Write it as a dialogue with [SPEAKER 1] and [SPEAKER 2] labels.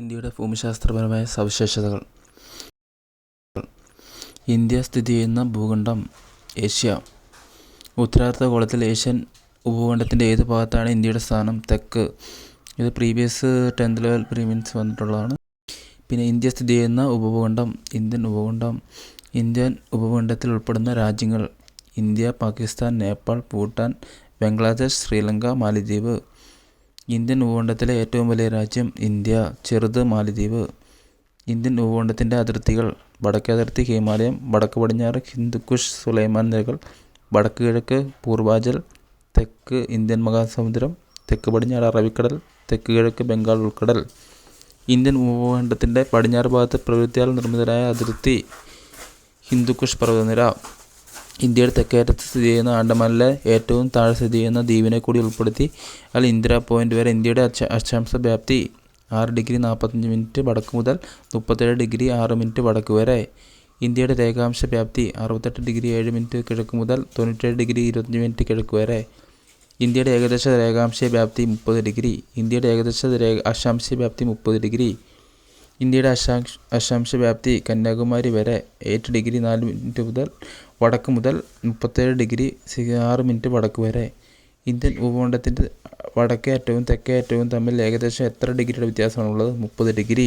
[SPEAKER 1] ഇന്ത്യയുടെ ഭൂമിശാസ്ത്രപരമായ സവിശേഷതകൾ. ഇന്ത്യ സ്ഥിതി ചെയ്യുന്ന ഭൂഖണ്ഡം ഏഷ്യ. ഉത്തരാർദ്ധഗോളത്തിൽ ഏഷ്യൻ ഉപഭൂഖണ്ഡത്തിൻ്റെ ഏത് ഭാഗത്താണ് ഇന്ത്യയുടെ സ്ഥാനം? തെക്ക്. ഇത് പ്രീവിയസ് 10th ലെവൽ പ്രീമിയൻസ് വന്നിട്ടുള്ളതാണ്. പിന്നെ ഇന്ത്യ സ്ഥിതി ചെയ്യുന്ന ഉപഭൂഖണ്ഡം ഇന്ത്യൻ ഉപഭൂഖണ്ഡത്തിൽ ഉൾപ്പെടുന്ന രാജ്യങ്ങൾ: ഇന്ത്യ, പാകിസ്ഥാൻ, നേപ്പാൾ, ഭൂട്ടാൻ, ബംഗ്ലാദേശ്, ശ്രീലങ്ക, മാലിദ്വീപ്. ഇന്ത്യൻ ഉപഭൂഖണ്ഡത്തിലെ ഏറ്റവും വലിയ രാജ്യം ഇന്ത്യ, ചെറുത് മാലിദ്വീപ്. ഇന്ത്യൻ ഉപഭൂഖണ്ഡത്തിൻ്റെ അതിർത്തികൾ: വടക്കേ അതിർത്തി ഹിമാലയം, വടക്ക് പടിഞ്ഞാറ് ഹിന്ദുക്കുഷ് സുലൈമാൻ നിരകൾ, വടക്ക് കിഴക്ക് പൂർവാഞ്ചൽ, തെക്ക് ഇന്ത്യൻ മഹാസമുദ്രം, തെക്ക് പടിഞ്ഞാറ് അറബിക്കടൽ, തെക്ക് കിഴക്ക് ബംഗാൾ ഉൾക്കടൽ. ഇന്ത്യൻ ഉപഭൂഖണ്ഡത്തിൻ്റെ പടിഞ്ഞാറ് ഭാഗത്ത് പ്രകൃതിയാൽ നിർമ്മിതരായ അതിർത്തി ഹിന്ദുക്കുഷ് പർവ്വതനിര. ഇന്ത്യയുടെ തെക്കേയറ്റത്ത് സ്ഥിതി ചെയ്യുന്ന ആൻഡമാനിലെ ഏറ്റവും താഴെ സ്ഥിതി ചെയ്യുന്ന ദ്വീപിനെ കൂടി ഉൾപ്പെടുത്തി ഇന്ദിര പോയിന്റ് വരെ ഇന്ത്യയുടെ അക്ഷാംശ വ്യാപ്തി 6°45' വടക്ക് മുതൽ 37°6' വടക്ക് വരെ. ഇന്ത്യയുടെ രേഖാംശ വ്യാപ്തി 68°7' കിഴക്ക് മുതൽ 97°25' കിഴക്ക് വരെ. ഇന്ത്യയുടെ ഏകദേശ രേഖാംശ വ്യാപ്തി 30°. ഇന്ത്യയുടെ ഏകദേശ അക്ഷാംശ വ്യാപ്തി 30°. ഇന്ത്യയുടെ അക്ഷാംശ വ്യാപ്തി കന്യാകുമാരി വരെ 8°4' മുതൽ വടക്ക് മുതൽ 37°6' വടക്ക് വരെ. ഇന്ത്യൻ ഉപഭൂഖണ്ഡത്തിൻ്റെ വടക്കേ അറ്റവും തെക്കേ അറ്റവും തമ്മിൽ ഏകദേശം എത്ര ഡിഗ്രിയുടെ വ്യത്യാസമാണുള്ളത്? 30°.